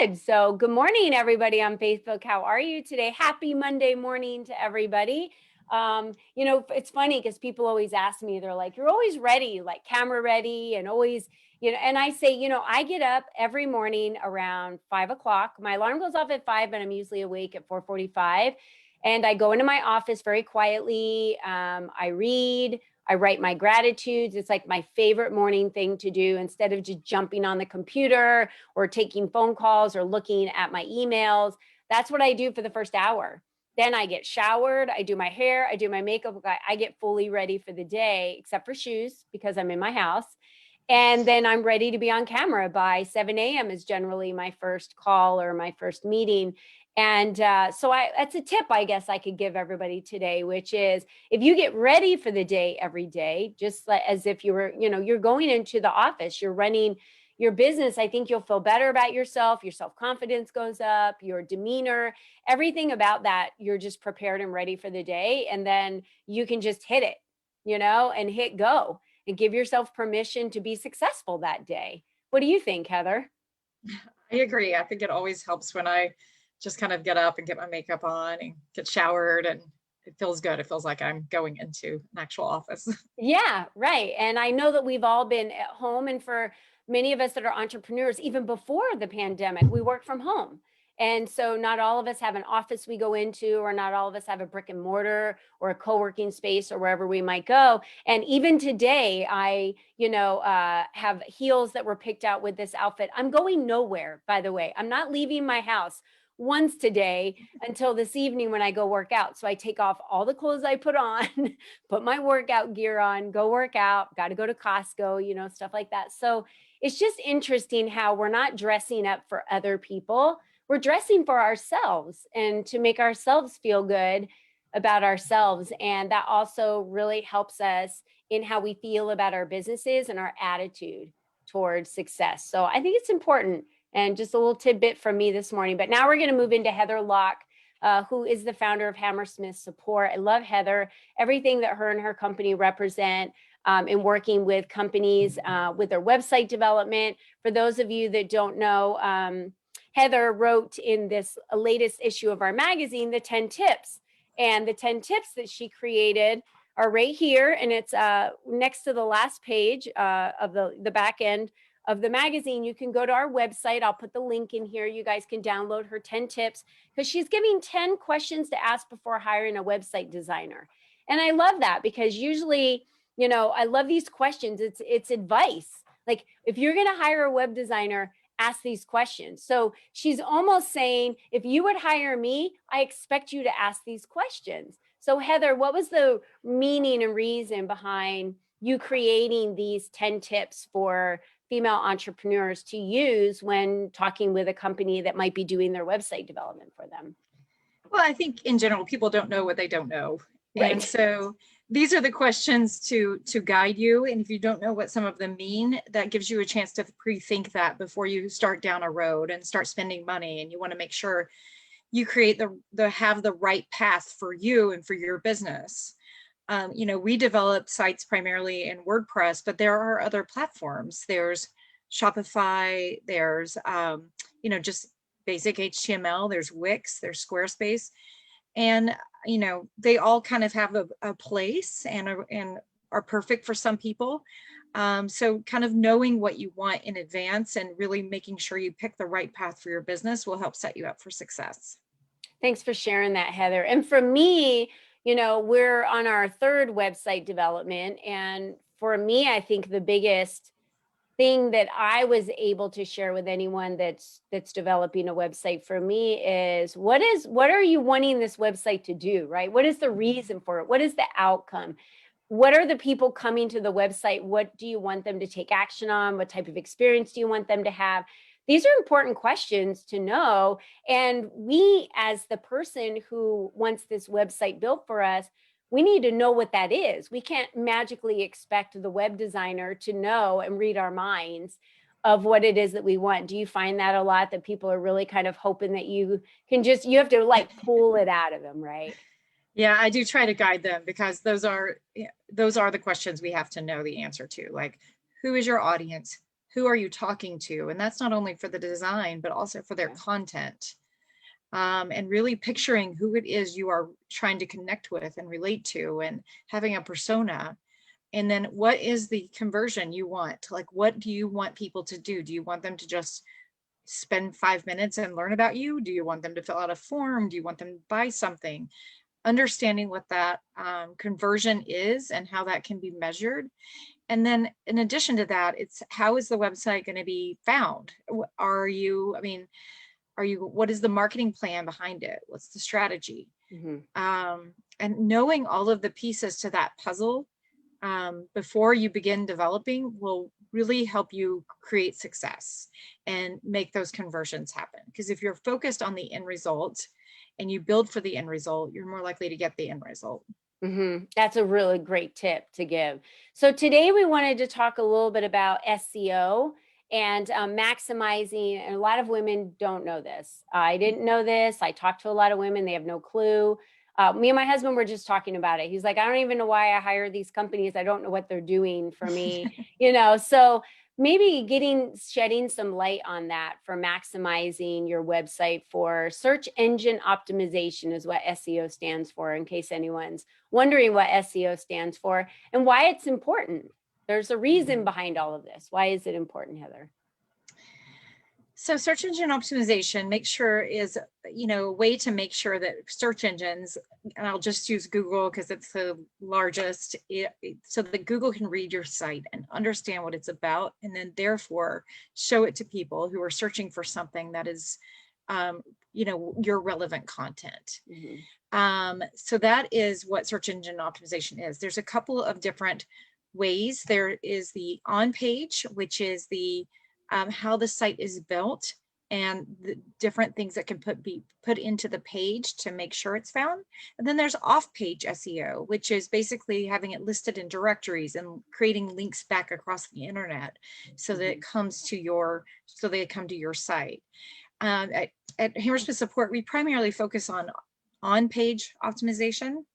good. So good morning, everybody on Facebook. How are you today? Happy Monday morning to everybody. It's funny because people always ask me, they're like, you're always ready, like camera ready and always, and I say, I get up every morning around 5 o'clock. My alarm goes off at 5, but I'm usually awake at 4:45. And I go into my office very quietly. I read, I write my gratitudes. It's like my favorite morning thing to do instead of just jumping on the computer or taking phone calls or looking at my emails. That's what I do for the first hour. Then I get showered, I do my hair, I do my makeup, I get fully ready for the day, except for shoes because I'm in my house. And then I'm ready to be on camera by 7 a.m. is generally my first call or my first meeting. And that's a tip I guess I could give everybody today, which is if you get ready for the day every day, just like as if you were, you're going into the office, you're running your business, I think you'll feel better about yourself. Your self-confidence goes up, your demeanor, everything about that. You're just prepared and ready for the day. And then you can just hit it, and hit go and give yourself permission to be successful that day. What do you think, Heather? I agree. I think it always helps when I just kind of get up and get my makeup on and get showered, and it feels good. It feels like I'm going into an actual office. Yeah, right. And I know that we've all been at home. And for many of us that are entrepreneurs, even before the pandemic, we work from home. And so not all of us have an office we go into, or not all of us have a brick and mortar or a co-working space or wherever we might go. And even today, I, have heels that were picked out with this outfit. I'm going nowhere, by the way. I'm not leaving my house once today until this evening when I go work out. So I take off all the clothes I put on, put my workout gear on, go work out, got to go to Costco, stuff like that. So it's just interesting how we're not dressing up for other people. We're dressing for ourselves and to make ourselves feel good about ourselves. And that also really helps us in how we feel about our businesses and our attitude towards success. So I think it's important, and just a little tidbit from me this morning. But now we're going to move into Heather Locke, who is the founder of Hammersmith Support. I love Heather, everything that her and her company represent in working with companies with their website development. For those of you that don't know, Heather wrote in this latest issue of our magazine, the 10 tips. And the 10 tips that she created are right here. And it's next to the last page of the back end of the magazine. You can go to our website. I'll put the link in here. You guys can download her 10 tips because she's giving 10 questions to ask before hiring a website designer. And I love that because usually, I love these questions. It's advice. Like if you're going to hire a web designer, ask these questions. So she's almost saying, if you would hire me, I expect you to ask these questions. So Heather, what was the meaning and reason behind you creating these 10 tips for female entrepreneurs to use when talking with a company that might be doing their website development for them? Well, I think in general, people don't know what they don't know. And Right. so these are the questions to guide you. And if you don't know what some of them mean, that gives you a chance to pre-think that before you start down a road and start spending money. And you want to make sure you create have the right path for you and for your business. We develop sites primarily in WordPress, but there are other platforms. There's Shopify, there's, just basic HTML, there's Wix, there's Squarespace. And, they all kind of have a place and are perfect for some people. So kind of knowing what you want in advance and really making sure you pick the right path for your business will help set you up for success. Thanks for sharing that, Heather. And for me, we're on our third website development. And for me, I think the biggest thing that I was able to share with anyone that's developing a website for me is what are you wanting this website to do, right? What is the reason for it? What is the outcome? What are the people coming to the website? What do you want them to take action on? What type of experience do you want them to have? These are important questions to know. And we, as the person who wants this website built for us, we need to know what that is. We can't magically expect the web designer to know and read our minds of what it is that we want. Do you find that a lot, that people are really kind of hoping that you have to like pull it out of them, right? Yeah, I do try to guide them because those are the questions we have to know the answer to. Like, who is your audience? who are you talking to? And that's not only for the design, but also for their Yeah. content. And really picturing who it is you are trying to connect with and relate to, and having a persona. And then what is the conversion you want? Like, what do you want people to do? Do you want them to just spend 5 minutes and learn about you? Do you want them to fill out a form? Do you want them to buy something? Understanding what that conversion is and how that can be measured. And then in addition to that, it's how is the website going to be found? Are you, I mean, what is the marketing plan behind it? What's the strategy? Mhm. And knowing all of the pieces to that puzzle before you begin developing will really help you create success and make those conversions happen. Because if you're focused on the end result and you build for the end result, you're more likely to get the end result. That's a really great tip to give. So today we wanted to talk a little bit about SEO and maximizing. And a lot of women don't know this. I didn't know this. I talked to a lot of women; they have no clue. Me and my husband were just talking about it. He's like, I don't even know why I hire these companies. I don't know what they're doing for me. So maybe shedding some light on that for maximizing your website for search engine optimization is what SEO stands for, in case anyone's wondering what SEO stands for and why it's important. There's a reason behind all of this. Why is it important, Heather? So search engine optimization, make sure is, a way to make sure that search engines, and I'll just use Google because it's the largest, so that Google can read your site and understand what it's about, and then therefore show it to people who are searching for something that is, your relevant content. So that is what search engine optimization is. There's a couple of different ways. There is the on page, which is the how the site is built and the different things that can be put into the page to make sure it's found. And then there's off-page SEO, which is basically having it listed in directories and creating links back across the internet so that it comes to so they come to your site. At Hammersmith Support, we primarily focus on page optimization.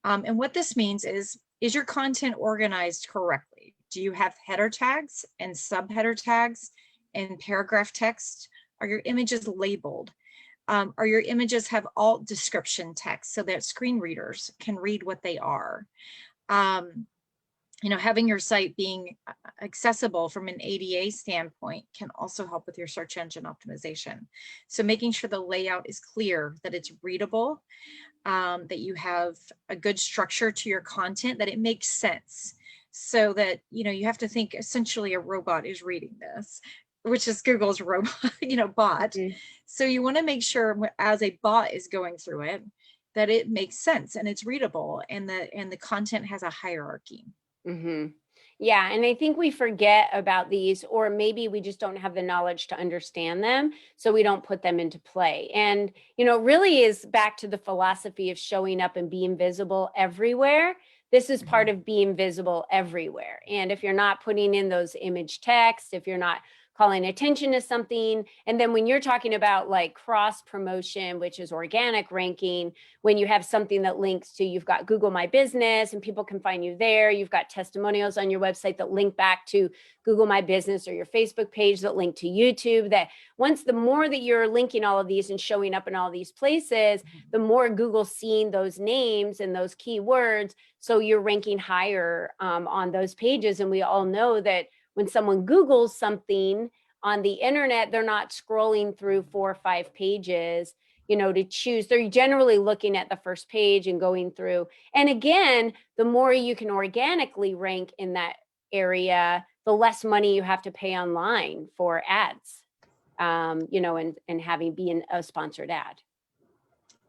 And what this means is your content organized correctly? Do you have header tags and subheader tags and paragraph text? Are your images labeled? Are your images have alt description text so that screen readers can read what they are? Having your site being accessible from an ADA standpoint can also help with your search engine optimization. So making sure the layout is clear, that it's readable, that you have a good structure to your content, that it makes sense. So that, you have to think essentially a robot is reading this, which is Google's robot, bot. So you want to make sure as a bot is going through it, that it makes sense and it's readable and the content has a hierarchy. Yeah. And I think we forget about these, or maybe we just don't have the knowledge to understand them. So we don't put them into play. And, really is back to the philosophy of showing up and being visible everywhere. This is part of being visible everywhere. And if you're not putting in those image text, if you're not calling attention to something. And then when you're talking about like cross promotion, which is organic ranking, when you have something that links to, you've got Google My Business and people can find you there. You've got testimonials on your website that link back to Google My Business or your Facebook page that link to YouTube. That once the more that you're linking all of these and showing up in all these places, the more Google's seeing those names and those keywords. So you're ranking higher on those pages. And we all know that when someone Googles something on the internet, they're not scrolling through 4 or 5 pages, to choose. They're generally looking at the first page and going through. And again, the more you can organically rank in that area, the less money you have to pay online for ads, and having being a sponsored ad.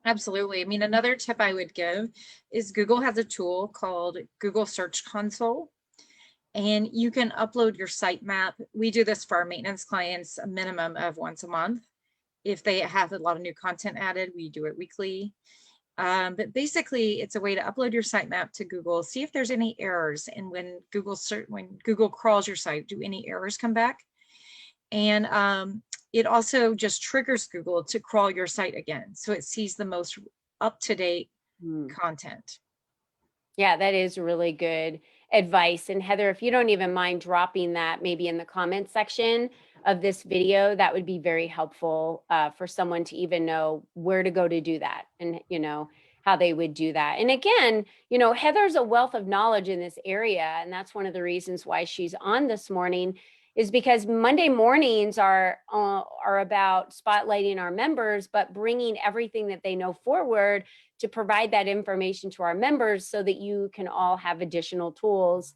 Absolutely. I mean, another tip I would give is Google has a tool called Google Search Console. And you can upload your sitemap. We do this for our maintenance clients a minimum of once a month. If they have a lot of new content added, we do it weekly. But basically, it's a way to upload your sitemap to Google, see if there's any errors. And when Google crawls your site, do any errors come back? And it also just triggers Google to crawl your site again. So it sees the most up-to-date content. Yeah, that is really good. advice. And Heather, if you don't even mind dropping that maybe in the comment section of this video, that would be very helpful for someone to even know where to go to do that, and how they would do that. And again, Heather's a wealth of knowledge in this area, and that's one of the reasons why she's on this morning, is because Monday mornings are about spotlighting our members, but bringing everything that they know forward to provide that information to our members so that you can all have additional tools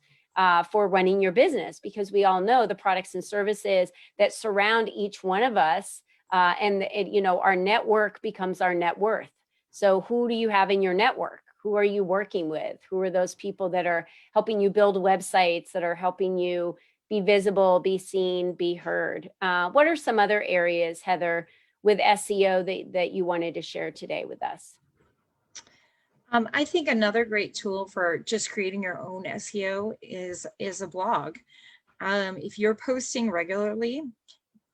for running your business, because we all know the products and services that surround each one of us, and our network becomes our net worth. So who do you have in your network? Who are you working with? Who are those people that are helping you build websites, that are helping you be visible, be seen, be heard? What are some other areas, Heather, with SEO that you wanted to share today with us? I think another great tool for just creating your own SEO is a blog. If you're posting regularly,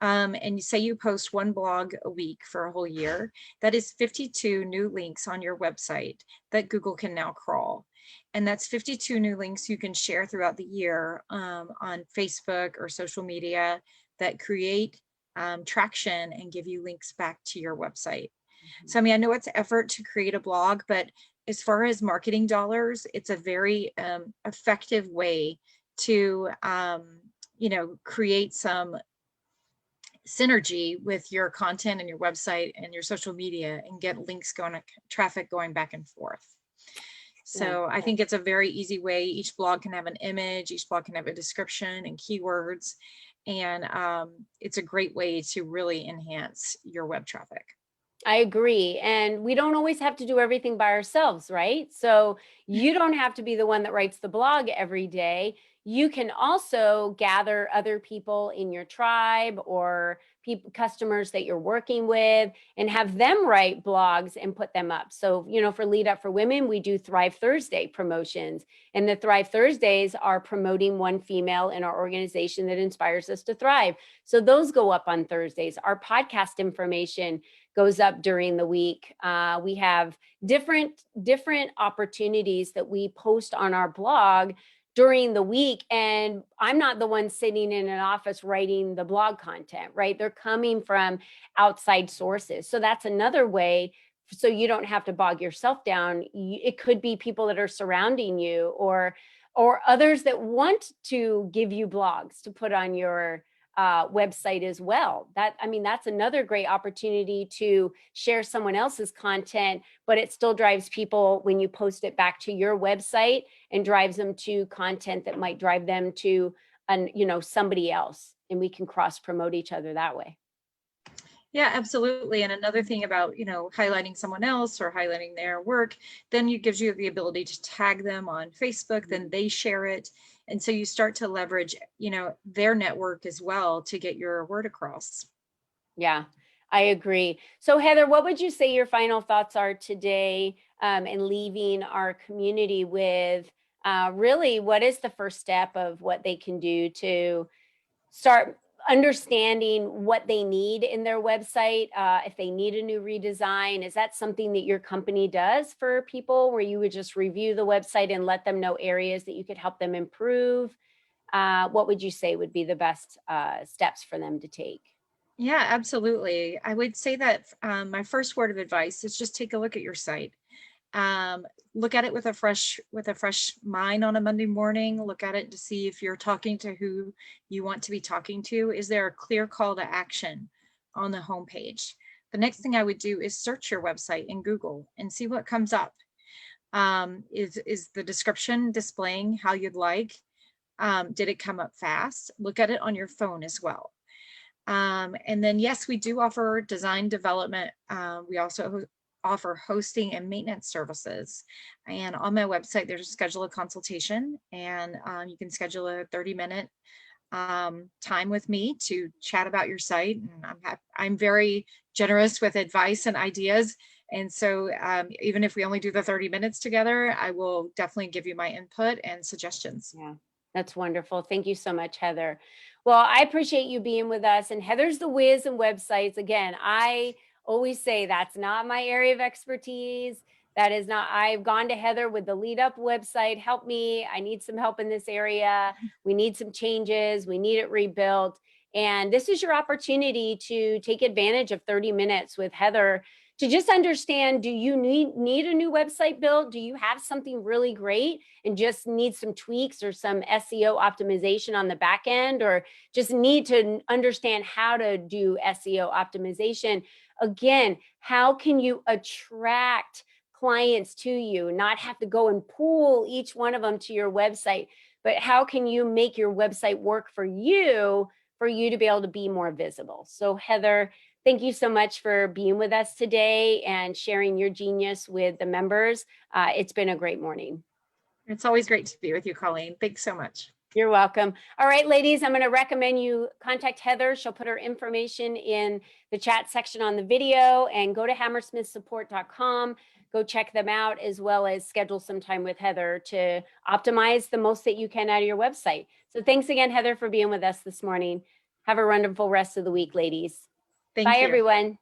and you say you post one blog a week for a whole year, that is 52 new links on your website that Google can now crawl. And that's 52 new links you can share throughout the year on Facebook or social media that create traction and give you links back to your website. So, I mean, I know it's effort to create a blog, but as far as marketing dollars, it's a very effective way to, create some synergy with your content and your website and your social media and get links going, traffic going back and forth. So I think it's a very easy way. Each blog can have an image, each blog can have a description and keywords. And it's a great way to really enhance your web traffic. I agree. And we don't always have to do everything by ourselves, right? So you don't have to be the one that writes the blog every day. You can also gather other people in your tribe or customers that you're working with and have them write blogs and put them up. So, for Lead Up for Women, we do Thrive Thursday promotions. And the Thrive Thursdays are promoting one female in our organization that inspires us to thrive. So those go up on Thursdays. Our podcast information goes up during the week. We have different opportunities that we post on our blog during the week. And I'm not the one sitting in an office writing the blog content, right? They're coming from outside sources. So that's another way. So you don't have to bog yourself down. It could be people that are surrounding you or others that want to give you blogs to put on your website as well. That's another great opportunity to share someone else's content, but it still drives people when you post it back to your website and drives them to content that might drive them to somebody else, and we can cross promote each other that way. Yeah, absolutely. And another thing about, highlighting someone else or highlighting their work, then it gives you the ability to tag them on Facebook, then they share it. And so you start to leverage, their network as well to get your word across. Yeah, I agree. So Heather, what would you say your final thoughts are today, and leaving our community with really what is the first step of what they can do to start understanding what they need in their website? If they need a new redesign, is that something that your company does for people, where you would just review the website and let them know areas that you could help them improve? What would you say would be the best steps for them to take? Yeah, absolutely. I would say that my first word of advice is just take a look at your site. Look at it with a fresh mind on a Monday morning. Look at it to see if you're talking to who you want to be talking to. Is there a clear call to action on the homepage? The next thing I would do is search your website in Google and see what comes up. Is the description displaying how you'd like? Did it come up fast? Look at it on your phone as well. And then, yes, we do offer design development. We also offer hosting and maintenance services. And on my website, there's a schedule a consultation, and you can schedule a 30-minute time with me to chat about your site. And I'm very generous with advice and ideas. And so even if we only do the 30 minutes together, I will definitely give you my input and suggestions. Yeah, that's wonderful. Thank you so much, Heather. Well, I appreciate you being with us. And Heather's the whiz in websites. Again, I always say that's not my area of expertise. That is not, I've gone to Heather with the Lead Up website. Help me. I need some help in this area. We need some changes. We need it rebuilt. And this is your opportunity to take advantage of 30 minutes with Heather to just understand, do you need a new website built? Do you have something really great and just need some tweaks or some SEO optimization on the back end, or just need to understand how to do SEO optimization? Again, how can you attract clients to you, not have to go and pull each one of them to your website, but how can you make your website work for you to be able to be more visible? So Heather, thank you so much for being with us today and sharing your genius with the members. It's been a great morning. It's always great to be with you, Colleen. Thanks so much. You're welcome. All right, ladies, I'm going to recommend you contact Heather. She'll put her information in the chat section on the video, and go to hammersmithsupport.com. Go check them out, as well as schedule some time with Heather to optimize the most that you can out of your website. So thanks again, Heather, for being with us this morning. Have a wonderful rest of the week, ladies. Thank Bye, you. everyone.